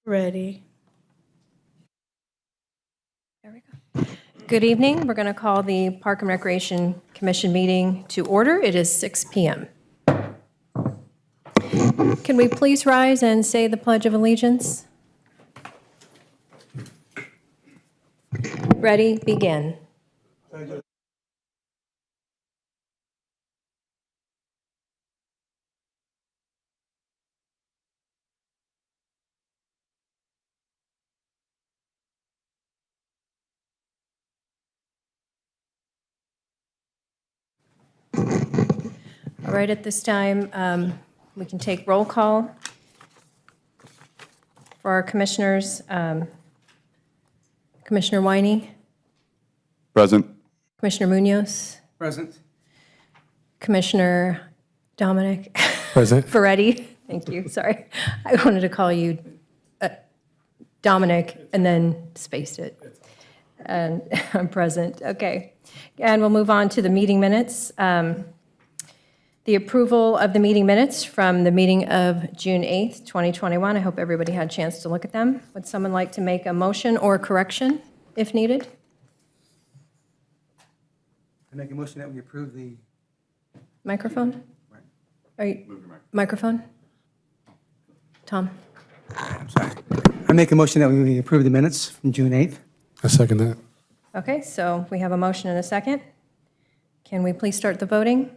Ready. There we go. Good evening. We're going to call the Park and Recreation Commission meeting to order. It is 6 p.m. Can we please rise and say the Pledge of Allegiance? Ready, begin. All right, at this time, we can take roll call for our commissioners. Commissioner Winey, Present. Commissioner Munoz, Present. Commissioner Dominic Present. Ferretti. Thank you, sorry. I wanted to call you Dominic and then spaced it. And I'm present, okay. And we'll move on to the meeting minutes. The approval of the meeting minutes from the meeting of June 8th, 2021. I hope everybody had a chance to look at them. Would someone like to make a motion or correction if needed? I make a motion that we approve the, Microphone? Are you, microphone? Tom? I'm sorry. I make a motion that we approve the minutes from June 8th. I second that. Okay, so we have a motion and a second. Can we please start the voting?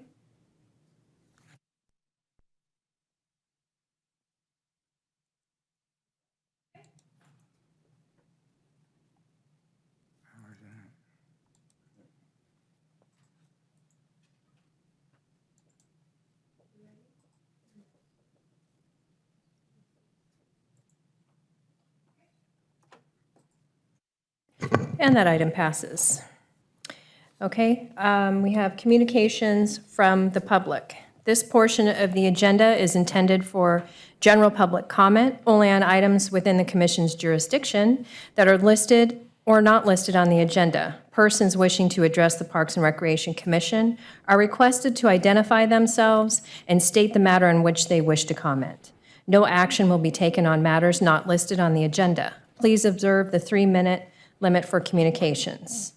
And that item passes. Okay, we have communications from the public. This portion of the agenda is intended for general public comment only on items within the commission's jurisdiction that are listed or not listed on the agenda. Persons wishing to address the Parks and Recreation Commission are requested to identify themselves and state the matter on which they wish to comment. No action will be taken on matters not listed on the agenda. Please observe the 3-minute limit for communications.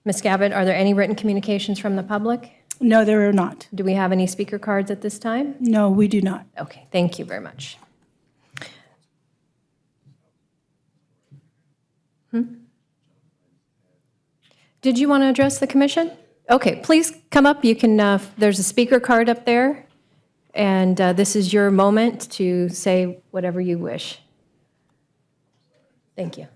Ms. Gabbard, are there any written communications from the public? No, there are not. Do we have any speaker cards at this time? No, we do not. Okay, thank you very much. Did you want to address the commission? Okay, please come up. You can, there's a speaker card up there, and this is your moment to say whatever you wish. Thank you.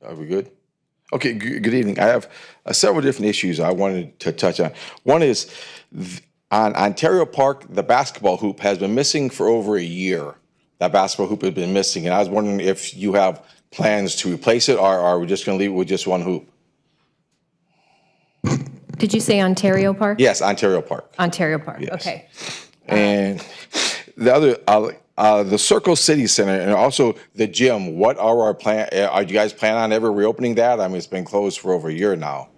Are we good? Okay, good evening. I have several different issues I wanted to touch on. One is on Ontario Park, the basketball hoop has been missing for over a year. That basketball hoop has been missing, and I was wondering if you have plans to replace it, or are we just going to leave it with just one hoop? Did you say Ontario Park? Yes, Ontario Park. Ontario Park, Yes. okay. And the other, the Circle City Center and also the gym, what are our plan? Are you guys planning on ever reopening that? I mean, it's been closed for over a year now.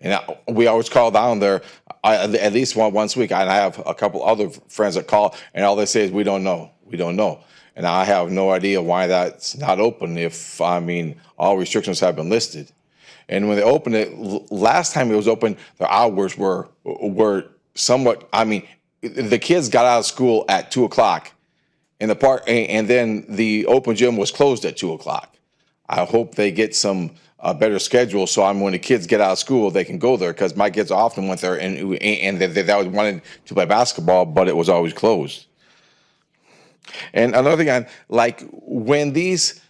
And we always call down there at least once a week. And I have a couple other friends that call, and all they say is, we don't know. We don't know. And I have no idea why that's not open if, I mean, all restrictions have been listed. And when they opened it, last time it was open, the hours were somewhat, I mean, the kids got out of school at 2 o'clock in the park, and then the open gym was closed at 2 o'clock. I hope they get some better schedule, so when the kids get out of school, they can go there, because my kids often went there and they wanted to play basketball, but it was always closed. And another thing, like when these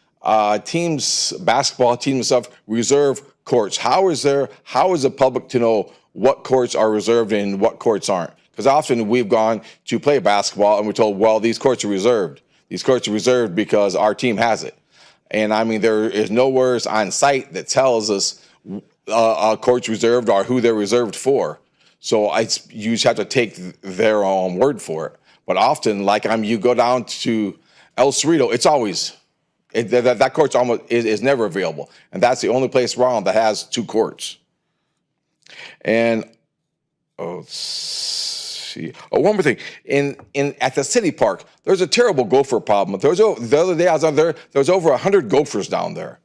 teams, basketball teams and stuff, reserve courts, how is the public to know what courts are reserved and what courts aren't? Because often we've gone to play basketball and we're told, well, these courts are reserved. These courts are reserved because our team has it. And I mean, there is no words on site that tells us courts reserved or who they're reserved for. So you just have to take their own word for it. But often, like you go down to El Cerrito, it's always, that court's almost, is never available. And that's the only place around that has 2 courts. And, let's see. Oh, one more thing. At the city park, there's a terrible gopher problem. The other day I was out there was over 100 gophers down there.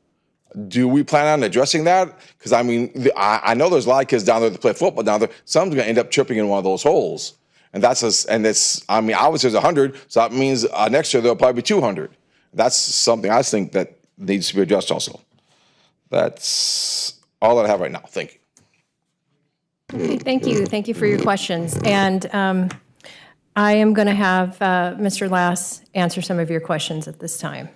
Do we plan on addressing that? Because I mean, I know there's a lot of kids down there that play football down there. Some's going to end up tripping in one of those holes, and I mean, obviously there's 100, so that means next year there'll probably be 200. That's something I think that needs to be addressed also. That's all that I have right now. Thank you. Okay, thank you. Thank you for your questions. And I am going to have Mr. Lass answer some of your questions at this time.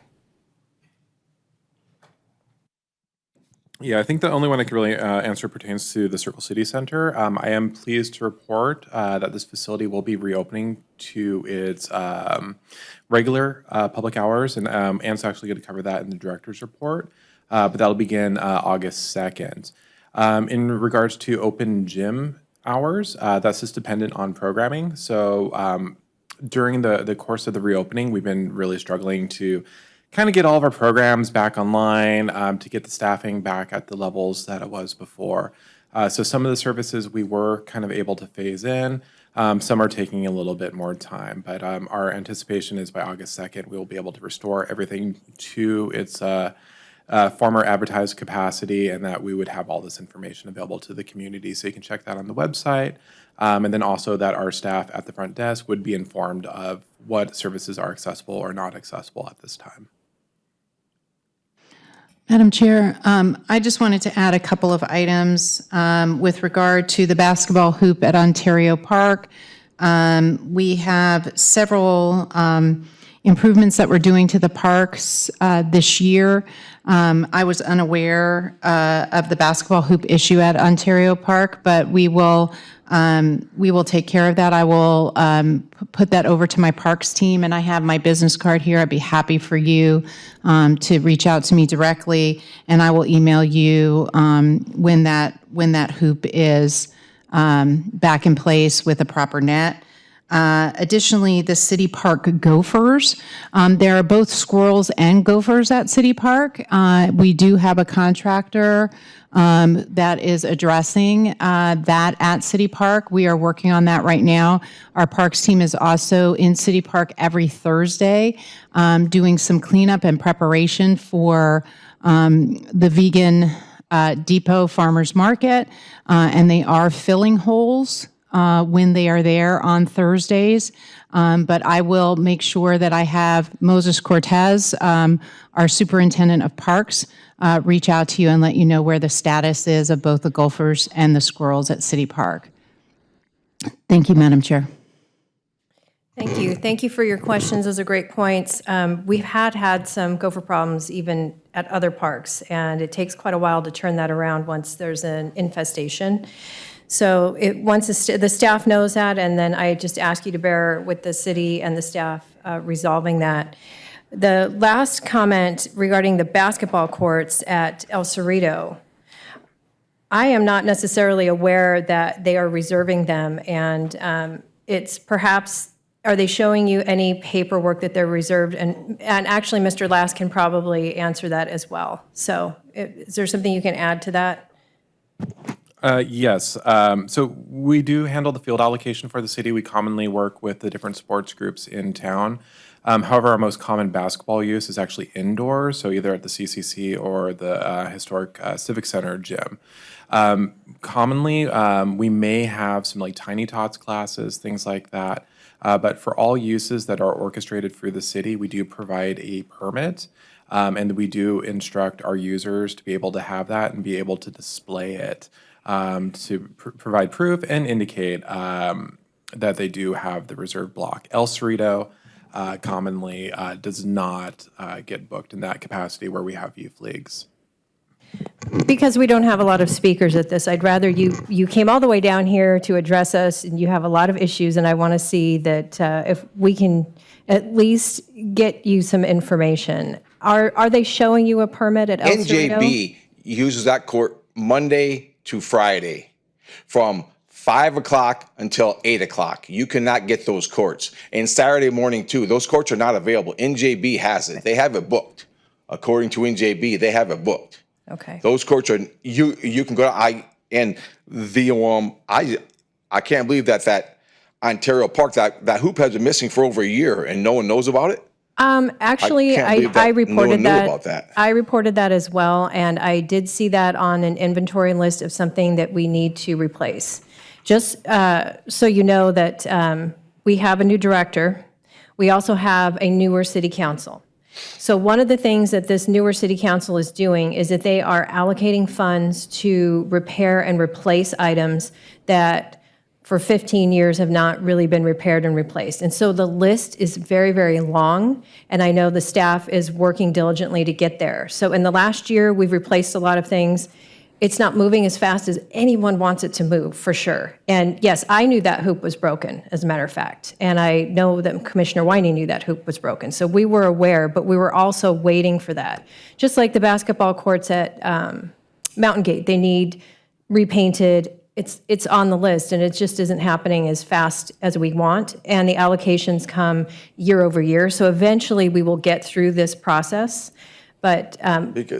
Yeah, I think the only one I could really answer pertains to the Circle City Center. I am pleased to report that this facility will be reopening to its regular public hours, and Anne's actually going to cover that in the director's report, but that'll begin August 2nd. In regards to open gym hours, that's just dependent on programming. So during the course of the reopening, we've been really struggling to kind of get all of our programs back online, to get the staffing back at the levels that it was before. So some of the services we were kind of able to phase in. Some are taking a little bit more time, but our anticipation is by August 2nd, we will be able to restore everything to its former advertised capacity, and that we would have all this information available to the community. So you can check that on the website. And then also that our staff at the front desk would be informed of what services are accessible or not accessible at this time. Madam Chair, I just wanted to add a couple of items with regard to the basketball hoop at Ontario Park. We have several improvements that we're doing to the parks this year. I was unaware of the basketball hoop issue at Ontario Park, but we will take care of that. I will put that over to my parks team, and I have my business card here. I'd be happy for you to reach out to me directly, and I will email you when that hoop is back in place with a proper net. Additionally, the City Park Gophers. There are both squirrels and gophers at City Park. We do have a contractor that is addressing that at City Park. We are working on that right now. Our parks team is also in City Park every Thursday doing some cleanup and preparation for the vegan depot farmers market, and they are filling holes when they are there on Thursdays. But I will make sure that I have Moses Cortez, our superintendent of parks, reach out to you and let you know where the status is of both the gophers and the squirrels at City Park. Thank you, Madam Chair. Thank you. Thank you for your questions. Those are great points. We've had some gopher problems even at other parks, and it takes quite a while to turn that around once there's an infestation. So once the staff knows that, and then I just ask you to bear with the city and the staff resolving that. The last comment regarding the basketball courts at El Cerrito, I am not necessarily aware that they are reserving them, and it's perhaps, are they showing you any paperwork that they're reserved? And actually, Mr. Lass can probably answer that as well. So is there something you can add to that? Yes. So we do handle the field allocation for the city. We commonly work with the different sports groups in town. However, our most common basketball use is actually indoors, so either at the CCC or the historic Civic Center gym. Commonly, we may have some like Tiny Tots classes, things like that. But for all uses that are orchestrated through the city, we do provide a permit. And we do instruct our users to be able to have that and be able to display it to provide proof and indicate that they do have the reserved block. El Cerrito commonly does not get booked in that capacity where we have youth leagues. Because we don't have a lot of speakers at this, I'd rather you came all the way down here to address us, and you have a lot of issues, and I want to see that if we can at least get you some information. Are they showing you a permit at El Cerrito? NJB uses that court Monday to Friday from 5 o'clock until 8 o'clock. You cannot get those courts. And Saturday morning too, those courts are not available. NJB has it. They have it booked. According to NJB, they have it booked. Okay. Those courts are, you can go, I can't believe that Ontario Park, that hoop has been missing for over a year and no one knows about it. Actually, can't believe I that no reported one knew that. about that. I reported that as well, and I did see that on an inventory list of something that we need to replace. Just so you know that we have a new director. We also have a newer city council. So one of the things that this newer city council is doing is that they are allocating funds to repair and replace items that for 15 years have not really been repaired and replaced. And so the list is very, very long, and I know the staff is working diligently to get there. So in the last year, we've replaced a lot of things. It's not moving as fast as anyone wants it to move, for sure. And yes, I knew that hoop was broken, as a matter of fact. And I know that Commissioner Winey knew that hoop was broken. So we were aware, but we were also waiting for that. Just like the basketball courts at Mountain Gate, they need repainted. It's on the list, and it just isn't happening as fast as we want. And the allocations come year over year. So eventually, we will get through this process. But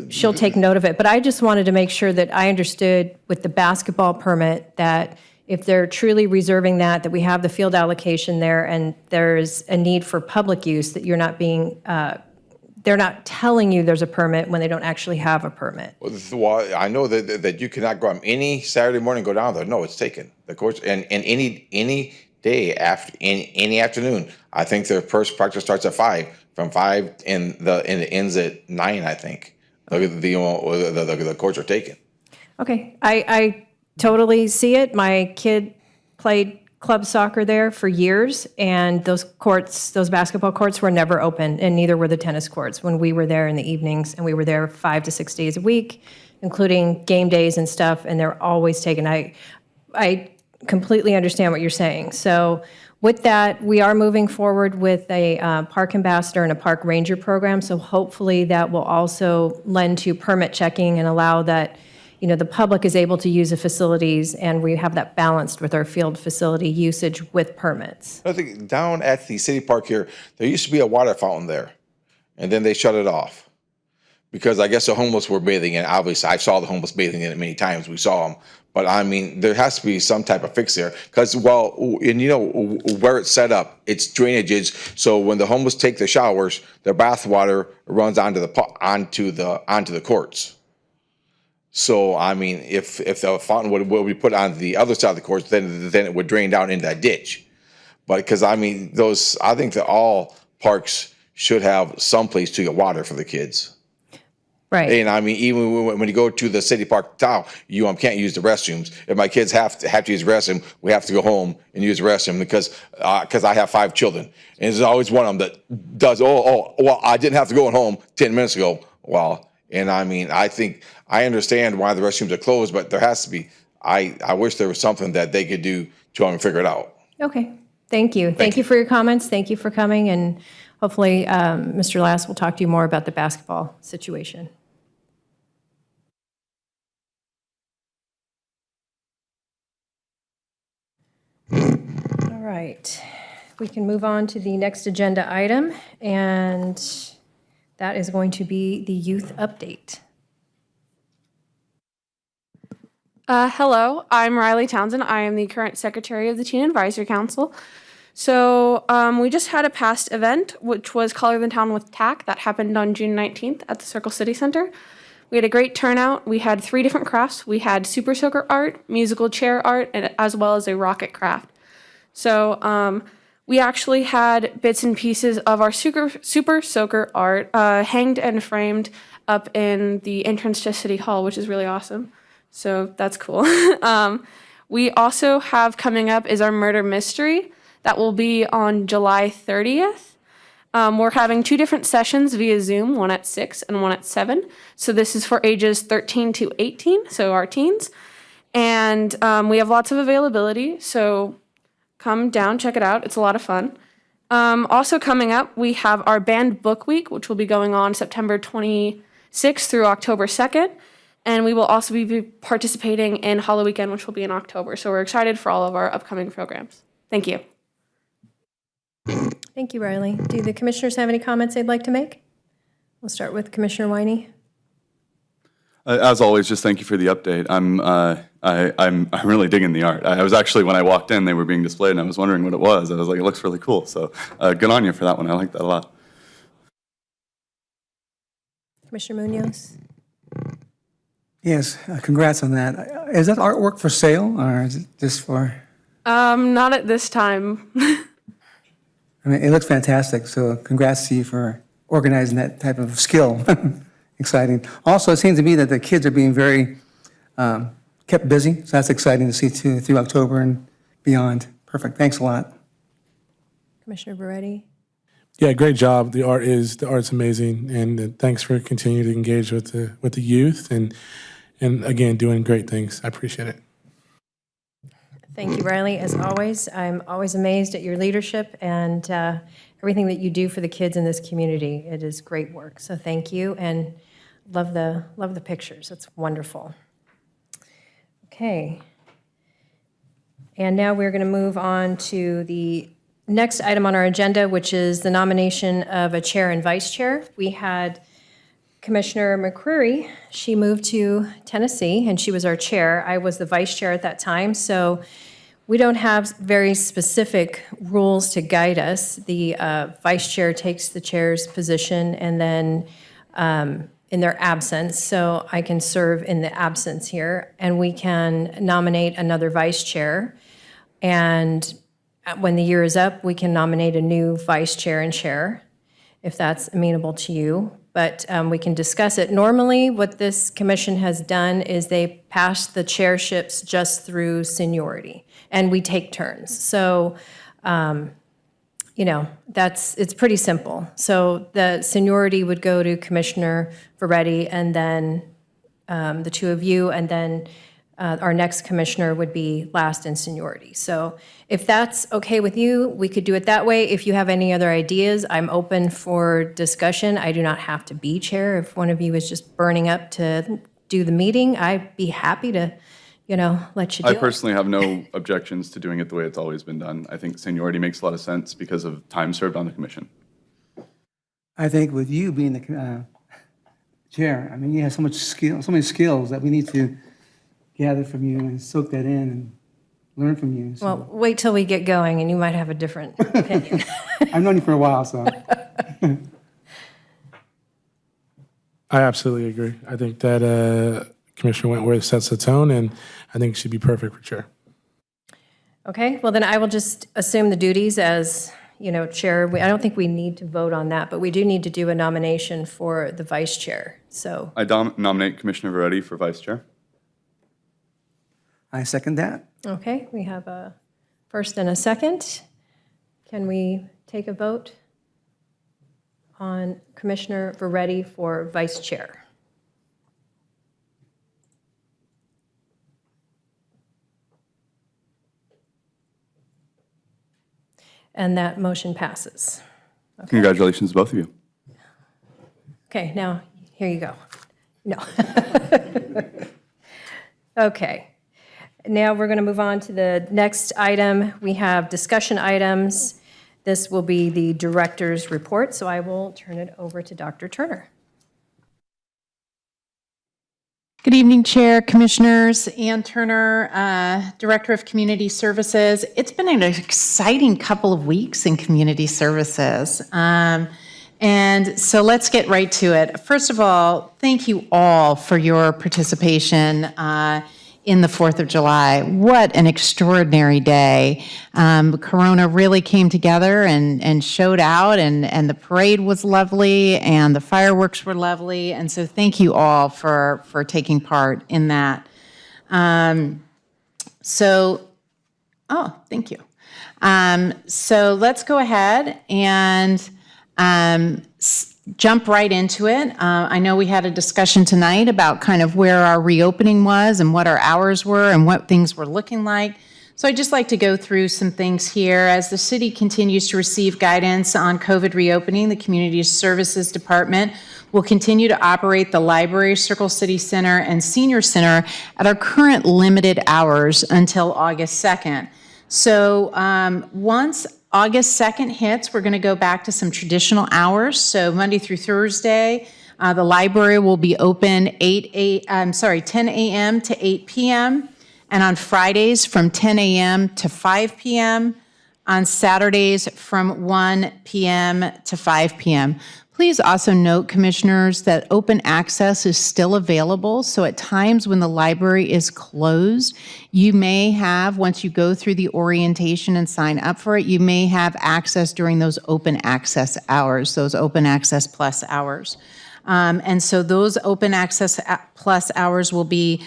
she'll take note of it. But I just wanted to make sure that I understood with the basketball permit that if they're truly reserving that we have the field allocation there and there's a need for public use, that you're not being, they're not telling you there's a permit when they don't actually have a permit. Well, I know that you cannot go on any Saturday morning, go down there. No, it's taken. The courts, and any day after, any afternoon. I think their first practice starts at 5. From 5 and it ends at 9, I think. The courts are taken. Okay, I totally see it. My kid played club soccer there for years, and those courts, those basketball courts were never open, and neither were the tennis courts when we were there in the evenings, and we were there 5 to 6 days a week, including game days and stuff, and they're always taken. I completely understand what you're saying. So with that, we are moving forward with a park ambassador and a park ranger program, so hopefully that will also lend to permit checking and allow that, you know, the public is able to use the facilities, and we have that balanced with our field facility usage with permits. I think down at the city park here, there used to be a water fountain there, and then they shut it off because I guess the homeless were bathing in it. Obviously, I saw the homeless bathing in it many times. We saw them. But I mean, there has to be some type of fix there because, well, and you know where it's set up, it's drainages. So when the homeless take their showers, their bath water runs onto the courts. So I mean, if the fountain would be put on the other side of the courts, then it would drain down into that ditch. But because I mean, I think that all parks should have some place to get water for the kids. Right. And I mean, even when you go to the city park town, you can't use the restrooms. If my kids have to use the restroom, we have to go home and use the restroom because I have 5 children, and there's always one of them that does. Well, I didn't have to go home 10 minutes ago. Well, and I mean, I think I understand why the restrooms are closed, but there has to be. I wish there was something that they could do to figure it out. Okay. Thank you. Thank you for your comments. Thank you for coming, and hopefully, Mr. Lass will talk to you more about the basketball situation. All right, we can move on to the next agenda item, and that is going to be the youth update. Hello, I'm Riley Townsend. I am the current secretary of the Teen Advisory Council. So we just had a past event, which was Color the Town with TAC, that happened on June 19th at the Circle City Center. We had a great turnout. We had 3 different crafts. We had Super Soaker art, musical chair art, and as well as a rocket craft. So we actually had bits and pieces of our Super Soaker art hanged and framed up in the entrance to City Hall, which is really awesome. So that's cool. We also have coming up is our murder mystery. That will be on July 30th. We're having 2 different sessions via Zoom, one at 6 and one at 7. So this is for ages 13 to 18, so our teens. And we have lots of availability, so come down, check it out. It's a lot of fun. Also coming up, we have our band book week, which will be going on September 26th through October 2nd. And we will also be participating in Hollow Weekend, which will be in October. So we're excited for all of our upcoming programs. Thank you. Thank you, Riley. Do the commissioners have any comments they'd like to make? We'll start with Commissioner Winey. As always, just thank you for the update. I'm really digging the art. I was actually, when I walked in, they were being displayed, and I was wondering what it was. I was like, it looks really cool. So good on you for that one. I like that a lot. Commissioner Munoz. Yes, congrats on that. Is that artwork for sale, or is it just for? Not at this time. I mean, it looks fantastic, so congrats to you for organizing that type of skill. Exciting. Also, it seems to me that the kids are being very kept busy, so that's exciting to see too, through October and beyond. Perfect. Thanks a lot. Commissioner Beretti. Yeah, great job. The art's amazing, and thanks for continuing to engage with the youth and again doing great things. I appreciate it. Thank you, Riley. As always, I'm always amazed at your leadership and everything that you do for the kids in this community. It is great work. So thank you, and love the pictures. It's wonderful. Okay. And now we're going to move on to the next item on our agenda, which is the nomination of a chair and vice chair. We had Commissioner McCreary. She moved to Tennessee, and she was our chair. I was the vice chair at that time, so we don't have very specific rules to guide us. The vice chair takes the chair's position, and then in their absence, so I can serve in the absence here, and we can nominate another vice chair. And when the year is up, we can nominate a new vice chair and chair, if that's amenable to you. But we can discuss it. Normally, what this commission has done is they pass the chairships just through seniority, and we take turns. So, it's pretty simple. So the seniority would go to Commissioner Ferretti, and then the two of you, and then our next commissioner would be last in seniority. So if that's okay with you, we could do it that way. If you have any other ideas, I'm open for discussion. I do not have to be chair. If one of you is just burning up to do the meeting, I'd be happy to, let you do I it. personally have no objections to doing it the way it's always been done. I think seniority makes a lot of sense because of time served on the commission. I think with you being the chair, I mean, you have so much skill, so many skills that we need to gather from you and soak that in and learn from you. So. Well, wait till we get going, and you might have a different opinion. I've known you for a while, so. I absolutely agree. I think that Commissioner Wentworth sets the tone, and I think she'd be perfect for chair. Okay, well, then I will just assume the duties as, chair. I don't think we need to vote on that, but we do need to do a nomination for the vice chair, so. I nominate Commissioner Veretti for vice chair. I second that. Okay, we have a first and a second. Can we take a vote on Commissioner Veretti for vice chair? And that motion passes. Congratulations to both of you. Okay, now, here you go. No. Okay. Now we're going to move on to the next item. We have discussion items. This will be the director's report, so I will turn it over to Dr. Turner. Good evening, Chair, Commissioners. Ann Turner, Director of Community Services. It's been an exciting couple of weeks in Community Services. And so let's get right to it. First of all, thank you all for your participation in the 4th of July. What an extraordinary day. Corona really came together and showed out, and the parade was lovely, and the fireworks were lovely, and so thank you all for taking part in that. Thank you. So let's go ahead and jump right into it. I know we had a discussion tonight about kind of where our reopening was and what our hours were and what things were looking like. So I'd just like to go through some things here. As the city continues to receive guidance on COVID reopening, the Community Services Department will continue to operate the library, Circle City Center, and Senior Center at our current limited hours until August 2nd. So once August 2nd hits, we're going to go back to some traditional hours. So Monday through Thursday, the library will be open 10 a.m. to 8 p.m., and on Fridays from 10 a.m. to 5 p.m., on Saturdays from 1 p.m. to 5 p.m. Please also note, Commissioners, that open access is still available. So at times when the library is closed, you may have, once you go through the orientation and sign up for it, you may have access during those open access hours, those open access plus hours. And so those open access plus hours will be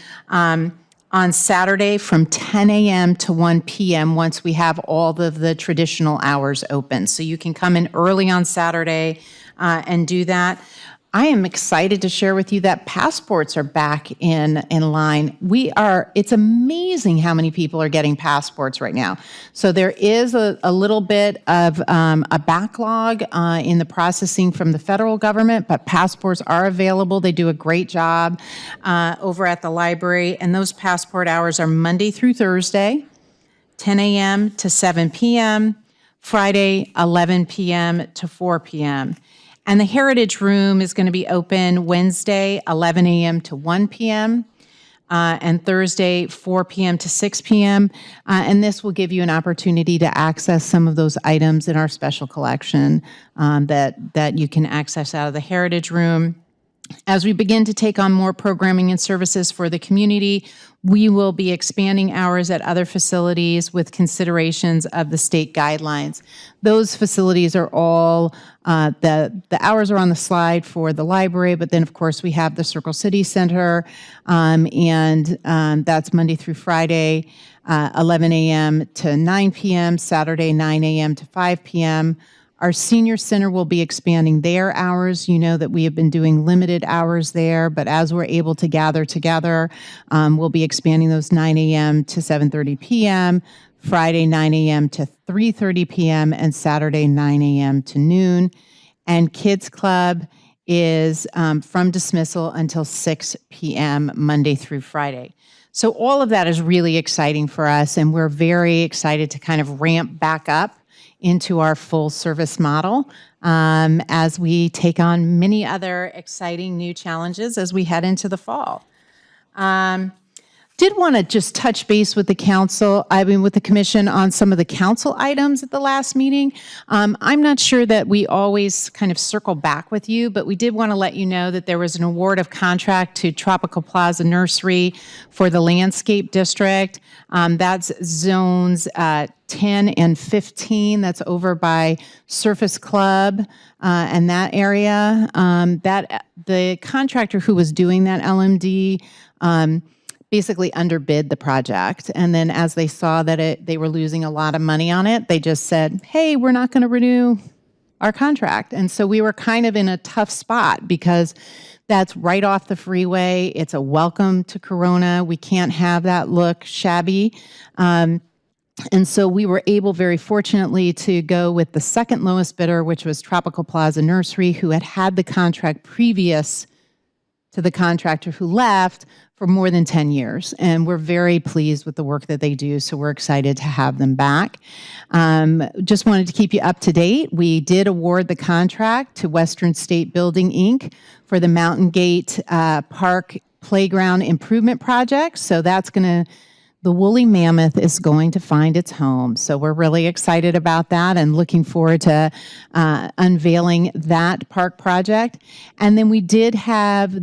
on Saturday from 10 a.m. to 1 p.m. once we have all of the traditional hours open. So you can come in early on Saturday and do that. I am excited to share with you that passports are back in line. It's amazing how many people are getting passports right now. So there is a little bit of a backlog in the processing from the federal government, but passports are available. They do a great job over at the library, and those passport hours are Monday through Thursday, 10 a.m. to 7 p.m., Friday, 11 p.m. to 4 p.m., and the Heritage Room is going to be open Wednesday, 11 a.m. to 1 p.m., and Thursday, 4 p.m. to 6 p.m. And this will give you an opportunity to access some of those items in our special collection that you can access out of the Heritage Room. As we begin to take on more programming and services for the community, we will be expanding hours at other facilities with considerations of the state guidelines. Those facilities are all, the hours are on the slide for the library, but then of course we have the Circle City Center, and that's Monday through Friday, 11 a.m. to 9 p.m., Saturday 9 a.m. to 5 p.m., Our senior center will be expanding their hours. You know that we have been doing limited hours there, but as we're able to gather together, we'll be expanding those 9 a.m. to 7:30 p.m., Friday 9 a.m. to 3:30 p.m., and Saturday 9 a.m. to noon. And Kids Club is from dismissal until 6 p.m. Monday through Friday. So all of that is really exciting for us, and we're very excited to kind of ramp back up into our full service model as we take on many other exciting new challenges as we head into the fall. Did want to just touch base with the with the commission on some of the council items at the last meeting. I'm not sure that we always kind of circle back with you, but we did want to let you know that there was an award of contract to Tropical Plaza Nursery for the landscape district. That's zones 10 and 15. That's over by Surface Club and that area. The contractor who was doing that LMD basically underbid the project. And then as they saw that they were losing a lot of money on it, they just said, hey, we're not going to renew our contract. And so we were kind of in a tough spot because that's right off the freeway. It's a welcome to Corona. We can't have that look shabby. And so we were able, very fortunately, to go with the second lowest bidder, which was Tropical Plaza Nursery, who had the contract previous to the contractor who left for more than 10 years. And we're very pleased with the work that they do, so we're excited to have them back. Just wanted to keep you up to date. We did award the contract to Western State Building, Inc. for the Mountain Gate Park Playground Improvement Project. So that's going to, the woolly mammoth is going to find its home. So we're really excited about that and looking forward to unveiling that park project. And then we did have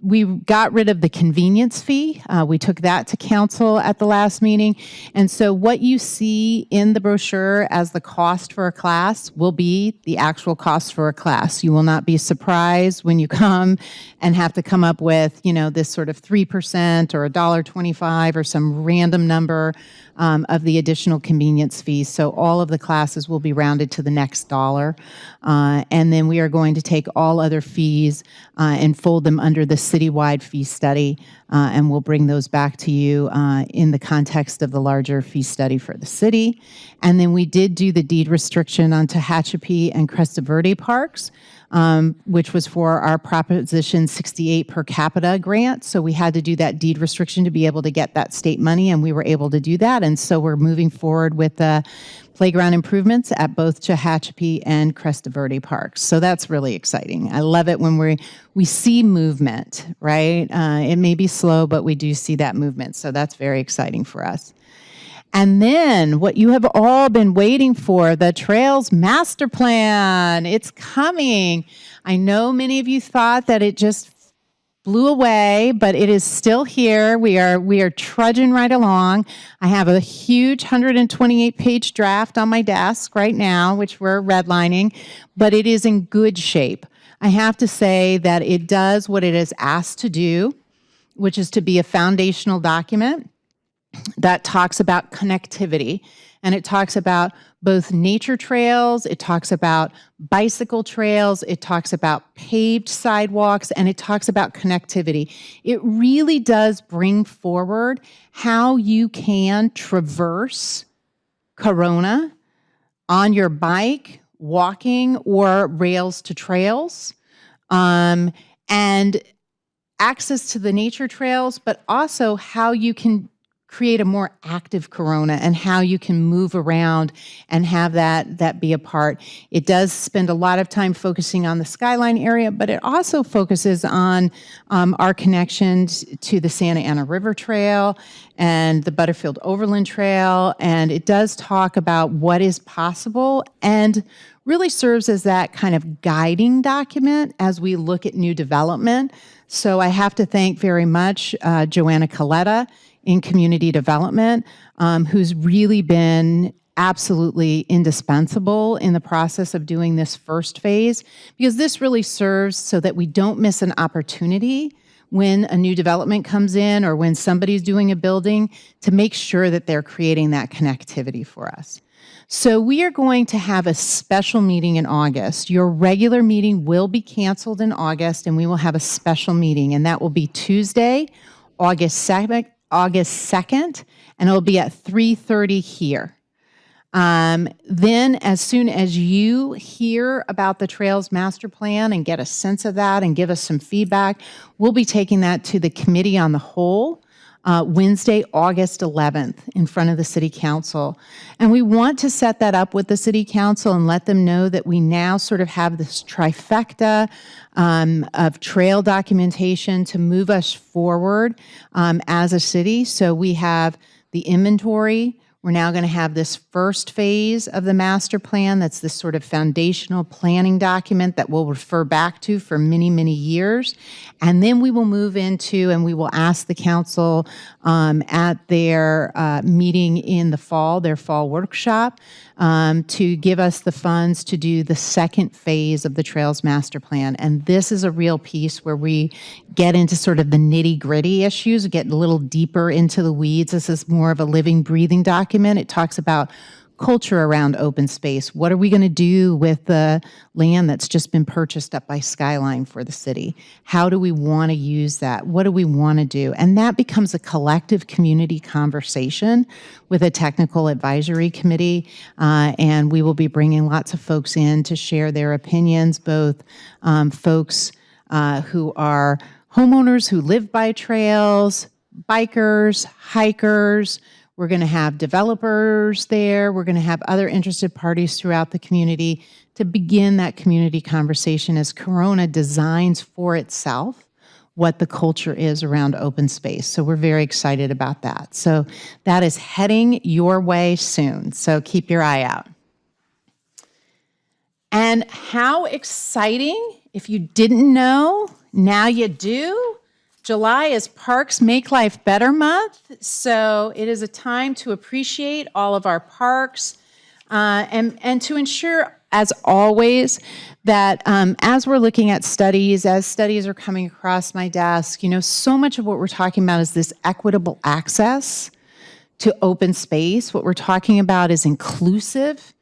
we got rid of the convenience fee. We took that to council at the last meeting. And so what you see in the brochure as the cost for a class will be the actual cost for a class. You will not be surprised when you come and have to come up with, this sort of 3% or $1.25 or some random number of the additional convenience fees. So all of the classes will be rounded to the next dollar. And then we are going to take all other fees and fold them under the citywide fee study, and we'll bring those back to you in the context of the larger fee study for the city. And then we did do the deed restriction on Tehachapi and Cresta Verde parks, which was for our Proposition 68 per capita grant. So we had to do that deed restriction to be able to get that state money, and we were able to do that. And so we're moving forward with the playground improvements at both Tehachapi and Cresta Verde parks. So that's really exciting. I love it when we see movement, right? It may be slow, but we do see that movement. So that's very exciting for us. And then what you have all been waiting for, the Trails Master Plan. It's coming. I know many of you thought that it just blew away, but it is still here. We are trudging right along. I have a huge 128-page draft on my desk right now, which we're redlining, but it is in good shape. I have to say that it does what it is asked to do, which is to be a foundational document that talks about connectivity, and it talks about both nature trails, it talks about bicycle trails, it talks about paved sidewalks, and it talks about connectivity. It really does bring forward how you can traverse Corona on your bike, walking, or rails to trails, and access to the nature trails, but also how you can create a more active Corona and how you can move around and have that be a part. It does spend a lot of time focusing on the Skyline area, but it also focuses on our connections to the Santa Ana River Trail and the Butterfield Overland Trail, and it does talk about what is possible and really serves as that kind of guiding document as we look at new development. So I have to thank very much Joanna Coletta in community development, who's really been absolutely indispensable in the process of doing this first phase, because this really serves so that we don't miss an opportunity when a new development comes in or when somebody's doing a building to make sure that they're creating that connectivity for us. So we are going to have a special meeting in August. Your regular meeting will be canceled in August, and we will have a special meeting, and that will be Tuesday, August 2nd, and it'll be at 3:30 here. Then as soon as you hear about the Trails Master Plan and get a sense of that and give us some feedback, we'll be taking that to the Committee on the Whole Wednesday, August 11th in front of the City Council. And we want to set that up with the City Council and let them know that we now sort of have this trifecta of trail documentation to move us forward as a city. So we have the inventory. We're now going to have this first phase of the master plan. That's this sort of foundational planning document that we'll refer back to for many, many years. And then we will move into, and we will ask the council at their meeting in the fall, their fall workshop, to give us the funds to do the second phase of the Trails Master Plan. And this is a real piece where we get into sort of the nitty-gritty issues, get a little deeper into the weeds. This is more of a living, breathing document. It talks about culture around open space. What are we going to do with the land that's just been purchased up by Skyline for the city? How do we want to use that? What do we want to do? And that becomes a collective community conversation with a technical advisory committee, and we will be bringing lots of folks in to share their opinions, both folks who are homeowners who live by trails, bikers, hikers. We're going to have developers there. We're going to have other interested parties throughout the community to begin that community conversation as Corona designs for itself what the culture is around open space. So we're very excited about that. So that is heading your way soon. So keep your eye out. And how exciting, if you didn't know, now you do. July is Parks Make Life Better Month, so it is a time to appreciate all of our parks and to ensure, as always, that as we're looking at studies, as studies are coming across my desk, you know, so much of what we're talking about is this equitable access to open space. What we're talking about is inclusive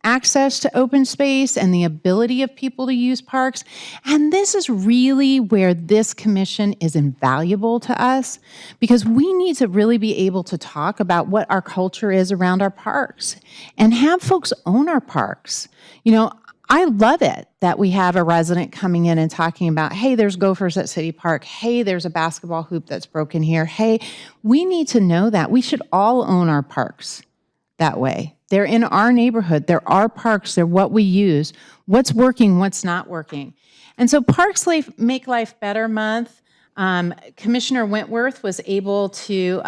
access to open space and the ability of people to use parks. And this is really where this commission is invaluable to us, because we need to really be able to talk about what our culture is around our parks and have folks own our parks. You know, I love it that we have a resident coming in and talking about, hey, there's gophers at City Park. Hey, there's a basketball hoop that's broken here. Hey, we need to know that. We should all own our parks that way. They're in our neighborhood. They're our parks. They're what we use. What's working, what's not working. And so Parks Make Life Better Month, Commissioner Wentworth was able to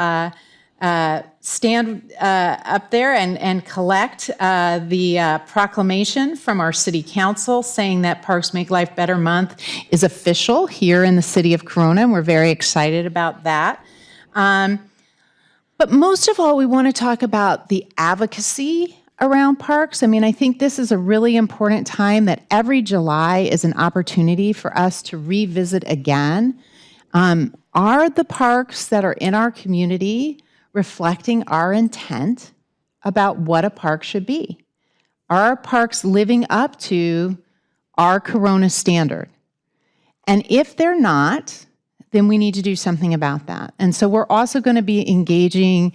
stand up there and collect the proclamation from our city council saying that Parks Make Life Better Month is official here in the city of Corona, and we're very excited about that. But most of all, we want to talk about the advocacy around parks. I mean, I think this is a really important time that every July is an opportunity for us to revisit again. Are the parks that are in our community reflecting our intent about what a park should be? Are our parks living up to our Corona standard? And if they're not, then we need to do something about that. And so we're also going to be engaging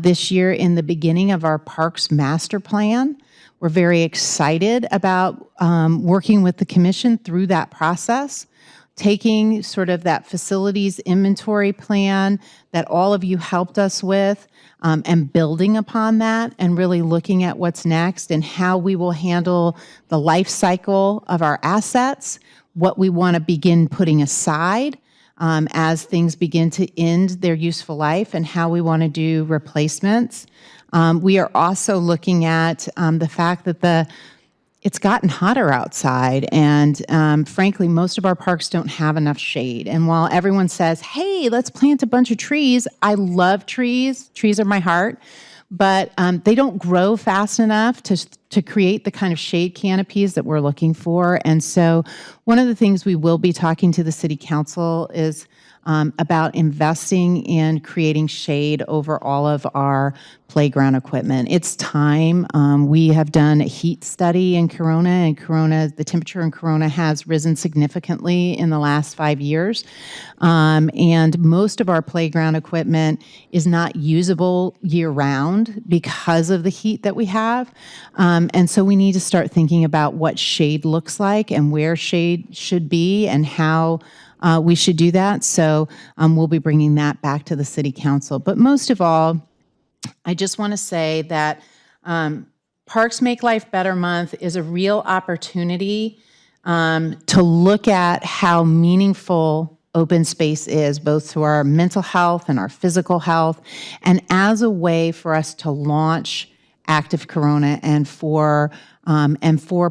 this year in the beginning of our Parks Master Plan. We're very excited about working with the commission through that process, taking sort of that facilities inventory plan that all of you helped us with and building upon that and really looking at what's next and how we will handle the life cycle of our assets, what we want to begin putting aside as things begin to end their useful life, and how we want to do replacements. We are also looking at the fact that it's gotten hotter outside, and frankly, most of our parks don't have enough shade. And while everyone says, hey, let's plant a bunch of trees, I love trees. Trees are my heart. But they don't grow fast enough to create the kind of shade canopies that we're looking for. And so one of the things we will be talking to the city council is about investing in creating shade over all of our playground equipment. It's time. We have done a heat study in Corona, and the temperature in Corona has risen significantly in the last 5 years. And most of our playground equipment is not usable year-round because of the heat that we have. And so we need to start thinking about what shade looks like and where shade should be and how we should do that. So we'll be bringing that back to the city council. But most of all, I just want to say that Parks Make Life Better Month is a real opportunity to look at how meaningful open space is, both to our mental health and our physical health, and as a way for us to launch Active Corona and for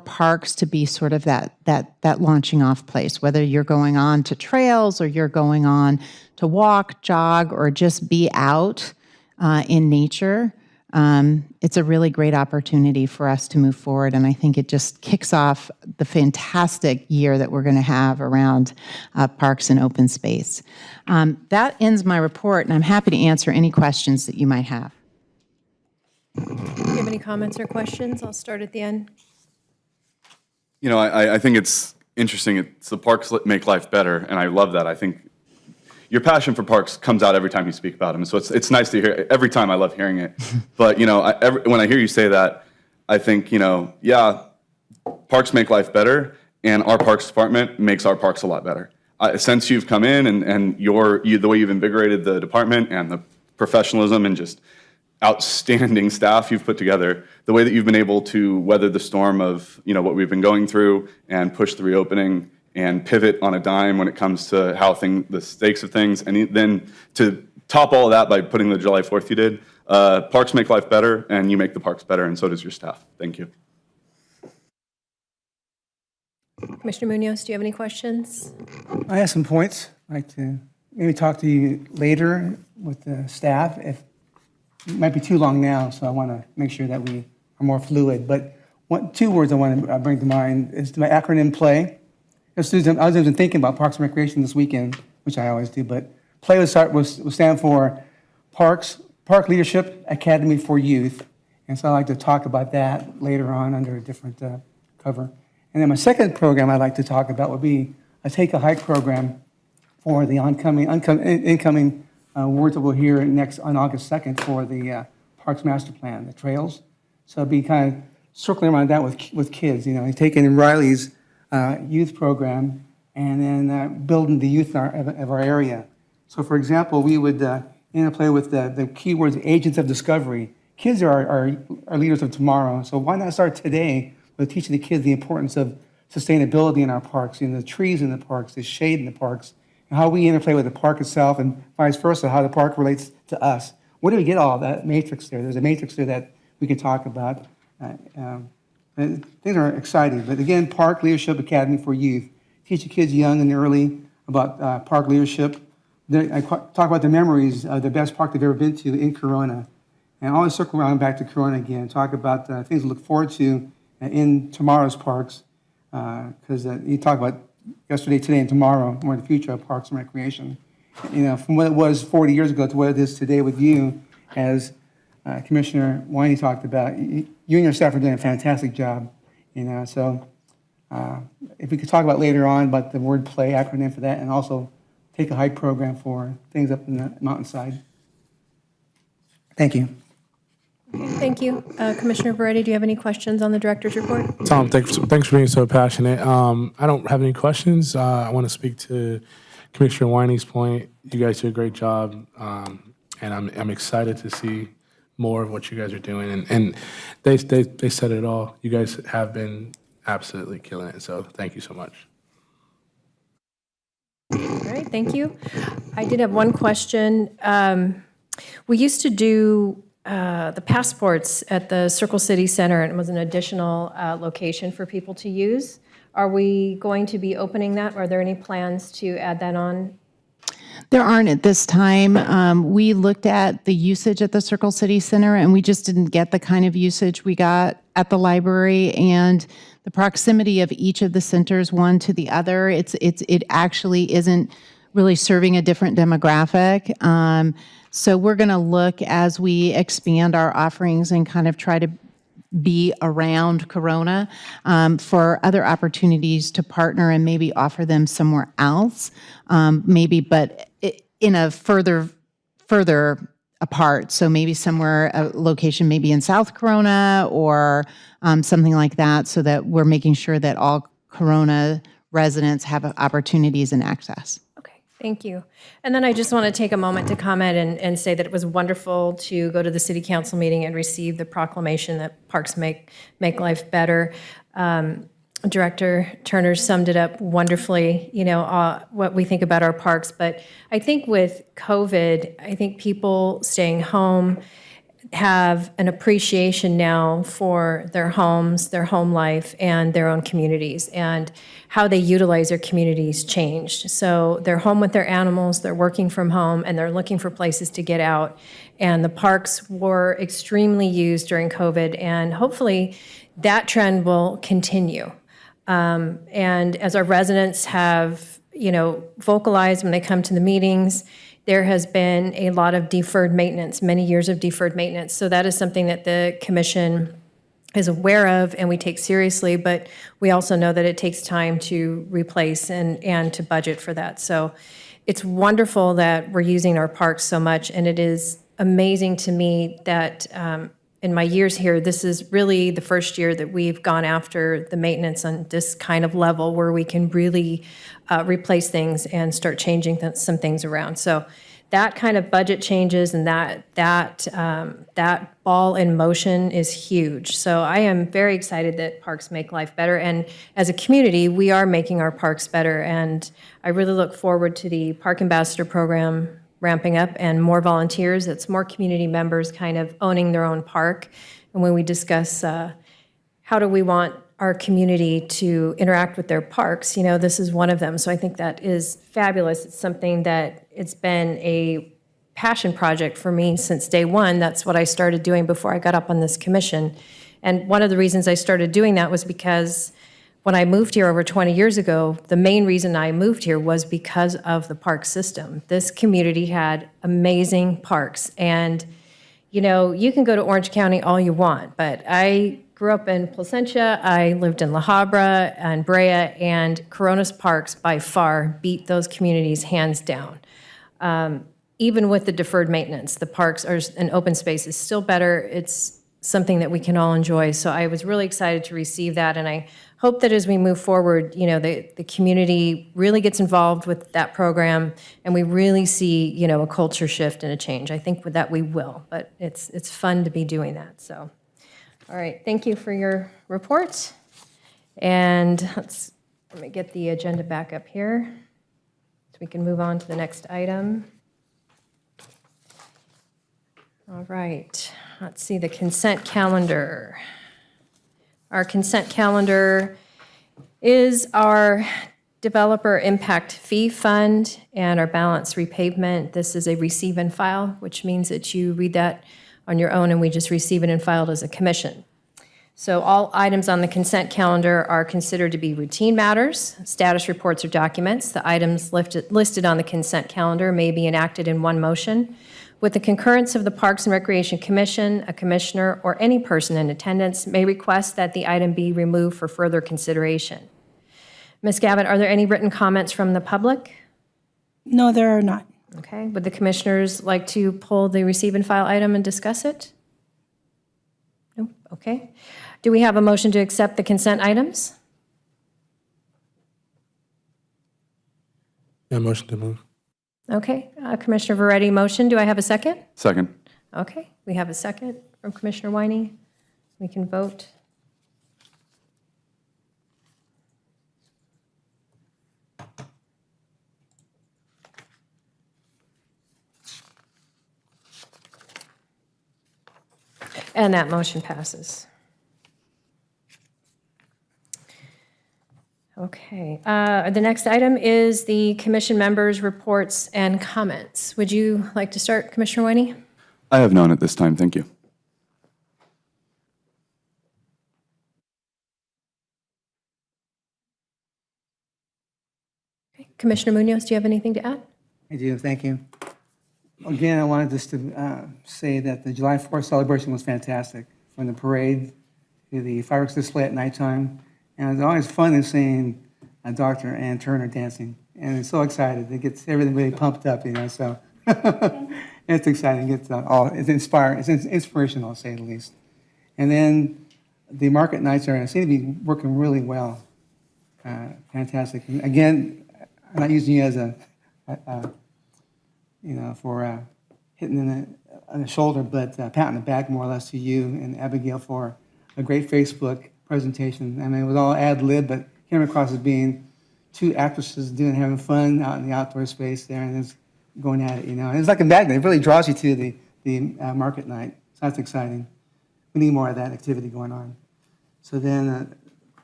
parks to be sort of that launching off place, whether you're going on to trails or you're going on to walk, jog, or just be out in nature. It's a really great opportunity for us to move forward, and I think it just kicks off the fantastic year that we're going to have around parks and open space. That ends my report, and I'm happy to answer any questions that you might have. Do you have any comments or questions? I'll start at the end. You know, I think it's interesting. It's the Parks Make Life Better, and I love that. I think your passion for parks comes out every time you speak about them. So it's nice to hear. Every time I love hearing it. But, you know, when I hear you say that, I think, you know, yeah, parks make life better, and our parks department makes our parks a lot better. Since you've come in and the way you've invigorated the department and the professionalism and just outstanding staff you've put together, the way that you've been able to weather the storm of, you know, what we've been going through and push the reopening and pivot on a dime when it comes to how the stakes of things, and then to top all of that by putting the July 4th you did. Parks make life better, and you make the parks better, and so does your staff. Thank you. Commissioner Munoz, do you have any questions? I have some points. I'd like to maybe talk to you later with the staff. It might be too long now, so I want to make sure that we are more fluid. But two words I want to bring to mind is my acronym PLAY. I was even thinking about Parks and Recreation this weekend, which I always do, but PLAY will stand for Park Leadership Academy for Youth, And so I'd like to talk about that later on under a different cover. And then my second program I'd like to talk about would be a Take a Hike program for the incoming awards that we'll hear next on August 2nd for the Parks Master Plan, the trails. So it'd be kind of circling around that with kids, taking Riley's youth program and then building the youth of our area. So for example, we would interplay with the keywords agents of discovery. Kids are our leaders of tomorrow, so why not start today with teaching the kids the importance of sustainability in our parks, the trees in the parks, the shade in the parks, and how we interplay with the park itself and vice versa, how the park relates to us. Where do we get all that matrix there? There's a matrix there that we can talk about. Things are exciting, but again, Park Leadership Academy for Youth. Teach the kids young and early about park leadership. I talk about the memories of the best park they've ever been to in Corona. And I always circle around back to Corona again, talk about things to look forward to in tomorrow's parks. Because you talk about yesterday, today, and tomorrow, more the future of parks and recreation. From what it was 40 years ago to what it is today with you, as Commissioner Winey talked about, you and your staff are doing a fantastic job. So if we could talk about later on about the word play acronym for that, and also Take a Hike program for things up in the mountainside. Thank you. Thank you. Commissioner Beretti, do you have any questions on the director's report? Tom, thanks for being so passionate. I don't have any questions. I want to speak to Commissioner Winey's point. You guys do a great job, and I'm excited to see more of what you guys are doing. And they said it all. You guys have been absolutely killing it. So thank you so much. All right, thank you. I did have one question. We used to do the passports at the Circle City Center, and it was an additional location for people to use. Are we going to be opening that? Are there any plans to add that on? There aren't at this time. We looked at the usage at the Circle City Center, and we just didn't get the kind of usage we got at the library, and the proximity of each of the centers, one to the other, it actually isn't really serving a different demographic. So we're going to look as we expand our offerings and kind of try to be around Corona for other opportunities to partner and maybe offer them somewhere else, but in a further apart. So maybe somewhere, a location maybe in South Corona or something like that, so that we're making sure that all Corona residents have opportunities and access. Thank you. And then I just want to take a moment to comment and say that it was wonderful to go to the city council meeting and receive the proclamation that parks make life better. Director Turner summed it up wonderfully, what we think about our parks. But I think with COVID, I think people staying home have an appreciation now for their homes, their home life, and their own communities, and how they utilize their communities changed. So they're home with their animals, they're working from home, and they're looking for places to get out. And the parks were extremely used during COVID, and hopefully that trend will continue. And as our residents have, vocalized when they come to the meetings, there has been a lot of deferred maintenance, many years of deferred maintenance. So that is something that the commission is aware of and we take seriously, but we also know that it takes time to replace and to budget for that. So it's wonderful that we're using our parks so much, and it is amazing to me that in my years here, this is really the first year that we've gone after the maintenance on this kind of level where we can really replace things and start changing some things around. So that kind of budget changes and that ball in motion is huge. So I am very excited that parks make life better. And as a community, we are making our parks better. And I really look forward to the Park Ambassador program ramping up and more volunteers. It's more community members kind of owning their own park. And when we discuss how do we want our community to interact with their parks, this is one of them. So I think that is fabulous. It's something that it's been a passion project for me since day one. That's what I started doing before I got up on this commission. And one of the reasons I started doing that was because when I moved here over 20 years ago, the main reason I moved here was because of the park system. This community had amazing parks, and you know, you can go to Orange County all you want, but I grew up in Placentia, I lived in La Habra and Brea, and Coronas Parks by far beat those communities hands down. Even with the deferred maintenance, the parks are, and open space is still better. It's something that we can all enjoy. So I was really excited to receive that, and I hope that as we move forward, you know, the community really gets involved with that program, and we really see, you know, a culture shift and a change. I think with that we will, but it's fun to be doing that. So, all right, thank you for your report. And let me get the agenda back up here so we can move on to the next item. All right, let's see the consent calendar. Our consent calendar is our developer impact fee fund and our balance repavement. This is a receive and file, which means that you read that on your own and we just receive it and file it as a commission. So all items on the consent calendar are considered to be routine matters, status reports or documents. The items listed on the consent calendar may be enacted in one motion. With the concurrence of the Parks and Recreation Commission, a commissioner, or any person in attendance may request that the item be removed for further consideration. Ms. Gavitt, are there any written comments from the public? No, there are not. Okay, would the commissioners like to pull the receive and file item and discuss it? Nope, okay. Do we have a motion to accept the consent items? Yeah, motion to move. Okay, Commissioner Veretti, motion. Do I have a second? Second. Okay, we have a second from Commissioner Winey. We can vote. And that motion passes. Okay, the next item is the commission members' reports and comments. Would you like to start, Commissioner Winey? I have none at this time, thank you. Commissioner Munoz, do you have anything to add? I do, thank you. Again, I wanted just to say that the July 4th celebration was fantastic, from the parade to the fireworks display at nighttime. And it's always fun in seeing Dr. Ann Turner dancing. And it's so excited. It gets everybody pumped up, you know, so it's exciting. It's inspiring. It's inspirational, to say the least. And then the market nights seem to be working really well. Fantastic. And again, I'm not using you as for hitting on the shoulder, but pat on the back more or less to you and Abigail for a great Facebook presentation. I mean, it was all ad lib, but came across as being two actresses having fun out in the outdoor space there, and it's going at it, you know. And it's like a magnet. It really draws you to the market night. So that's exciting. We need more of that activity going on. So then,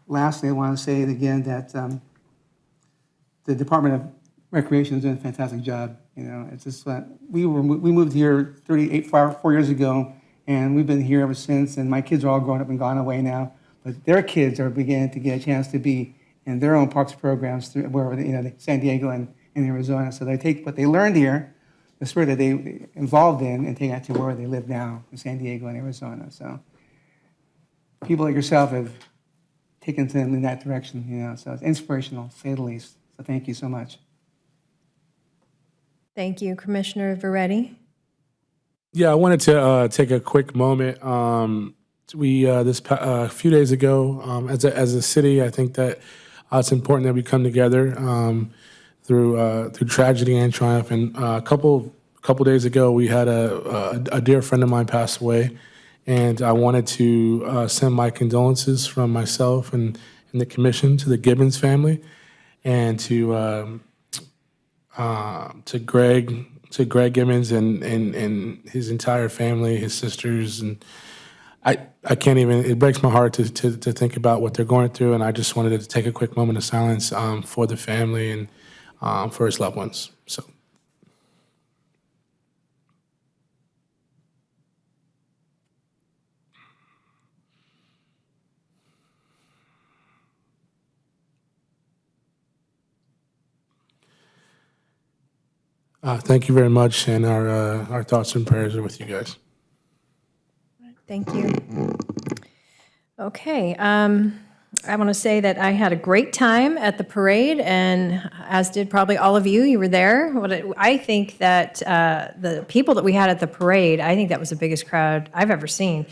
lastly, I want to say again that the Department of Recreation is doing a fantastic job. You know, it's just we moved here 4 years ago, and we've been here ever since. And my kids are all grown up and gone away now, but their kids are beginning to get a chance to be in their own parks programs through wherever, you know, San Diego and Arizona. So they take what they learned here, the spirit that they involved in, and take it to where they live now in San Diego and Arizona. So people like yourself have taken them in that direction, you know. So it's inspirational, to say the least. So thank you so much. Thank you, Commissioner Veretti. Yeah, I wanted to take a quick moment. We a few days ago, as a city, I think that it's important that we come together through tragedy and triumph. And a couple days ago, we had a dear friend of mine pass away, and I wanted to send my condolences from myself and the commission to the Gibbons family, and to Greg Gibbons and his entire family, his sisters, and I can't even, it breaks my heart to think about what they're going through, and I just wanted to take a quick moment of silence for the family and for his loved ones. So. Thank you very much, and our thoughts and prayers are with you guys. Thank you. Okay, I want to say that I had a great time at the parade, and as did probably all of you. You were there. I think that the people that we had at the parade, I think that was the biggest crowd I've ever seen.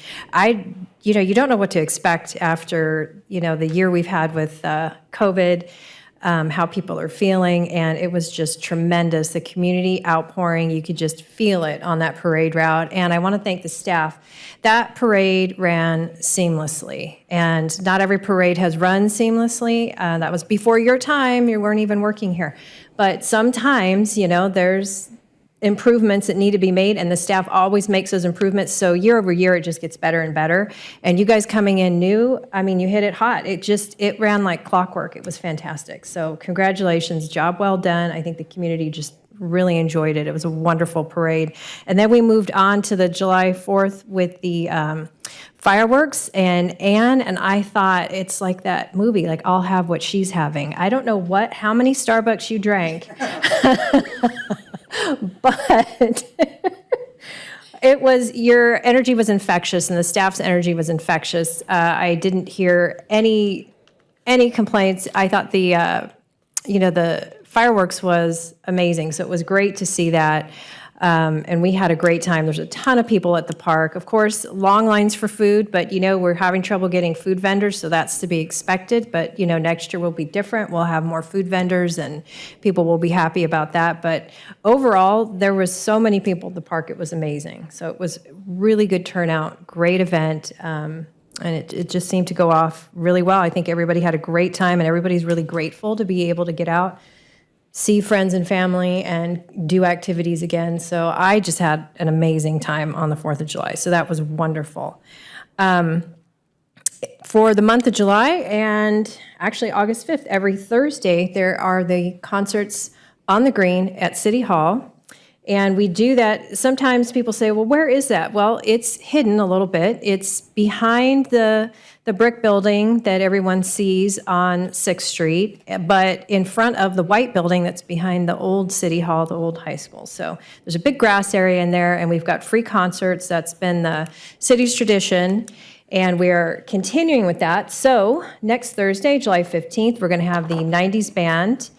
You don't know what to expect after, the year we've had with COVID, how people are feeling, and it was just tremendous. The community outpouring, you could just feel it on that parade route, and I want to thank the staff. That parade ran seamlessly, and not every parade has run seamlessly. That was before your time. You weren't even working here. But sometimes, there's improvements that need to be made, and the staff always makes those improvements. So year over year, it just gets better and better. And you guys coming in new, you hit it hot. It ran like clockwork. It was fantastic. So congratulations, job well done. I think the community just really enjoyed it. It was a wonderful parade. And then we moved on to the July 4th with the fireworks, and Anne and I thought it's like that movie, like I'll have what she's having. I don't know how many Starbucks you drank. But your energy was infectious, and the staff's energy was infectious. I didn't hear any complaints. I thought the fireworks was amazing, so it was great to see that. And we had a great time. There's a ton of people at the park. Of course, long lines for food, but we're having trouble getting food vendors, so that's to be expected. But next year will be different. We'll have more food vendors, and people will be happy about that. But overall, there was so many people at the park. It was amazing. So it was really good turnout, great event, and it just seemed to go off really well. I think everybody had a great time, and everybody's really grateful to be able to get out, see friends and family, and do activities again. So I just had an amazing time on the 4th of July. So that was wonderful. For the month of July, and actually August 5th, every Thursday, there are the concerts on the green at City Hall. And we do that. Sometimes people say, well, where is that? Well, it's hidden a little bit. It's behind the brick building that everyone sees on 6th Street, but in front of the white building that's behind the old City Hall, the old high school. So there's a big grass area in there, and we've got free concerts. That's been the city's tradition, and we are continuing with that. So next Thursday, July 15th, we're going to have the 90s band,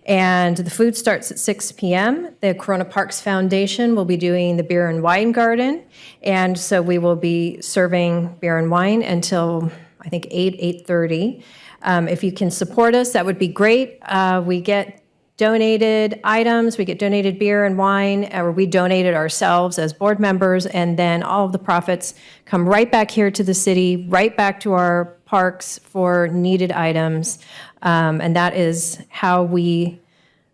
and the food starts at 6 p.m. The Corona Parks Foundation will be doing the beer and wine garden, and so we will be serving beer and wine until, I think, 8:30. If you can support us, that would be great. We get donated items, we get donated beer and wine, or we donate it ourselves as board members, and then all of the profits come right back here to the city, right back to our parks for needed items. And that is how we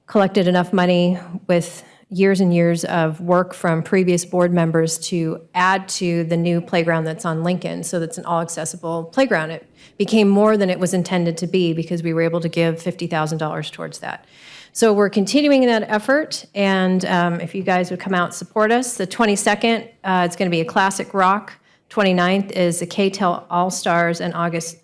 collected enough money with years and years of work from previous board members to add to the new playground that's on Lincoln. So that's an all-accessible playground. It became more than it was intended to be because we were able to give $50,000 towards that. So we're continuing that effort, and if you guys would come out and support us. The 22nd, it's going to be a classic rock. 29th is the K-Tel All-Stars, and August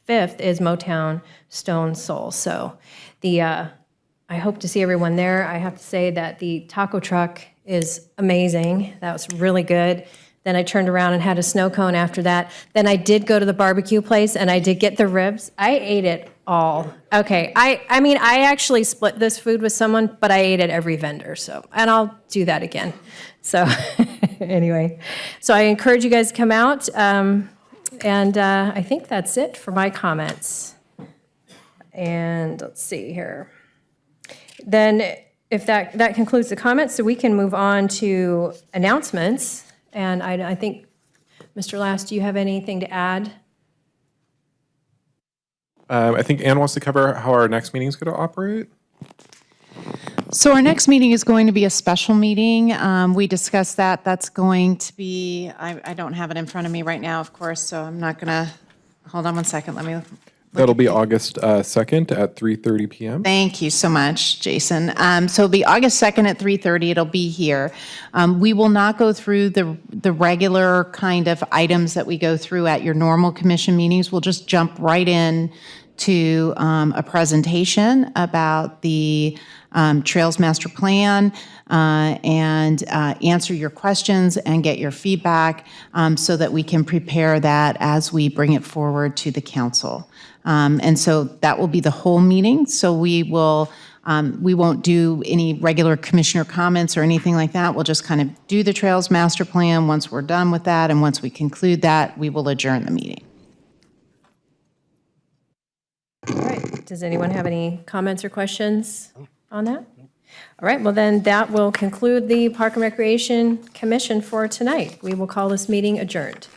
5th is Motown Stone Soul. So I hope to see everyone there. I have to say that the taco truck is amazing. That was really good. Then I turned around and had a snow cone after that. Then I did go to the barbecue place, and I did get the ribs. I ate it all. Okay, I actually split this food with someone, but I ate at every vendor, and I'll do that again. So anyway, so I encourage you guys to come out, and I think that's it for my comments. And let's see here. Then if that concludes the comments, so we can move on to announcements. And I think, Mr. Last, do you have anything to add? I think Ann wants to cover how our next meeting is going to operate. So our next meeting is going to be a special meeting. We discussed that. That's going to be, I don't have it in front of me right now, of course, so I'm not going to, hold on one second. Let me That'll be August 2nd at 3:30 p.m. Thank you so much, Jason. So it'll be August 2nd at 3:30. It'll be here. We will not go through the regular kind of items that we go through at your normal commission meetings. We'll just jump right in to a presentation about the Trails Master Plan and answer your questions and get your feedback so that we can prepare that as we bring it forward to the council. And so that will be the whole meeting. So we won't do any regular commissioner comments or anything like that. We'll just kind of do the Trails Master Plan. Once we're done with that and once we conclude that, we will adjourn the meeting. All right, does anyone have any comments or questions on that? All right, well then, that will conclude the Park and Recreation Commission for tonight. We will call this meeting adjourned.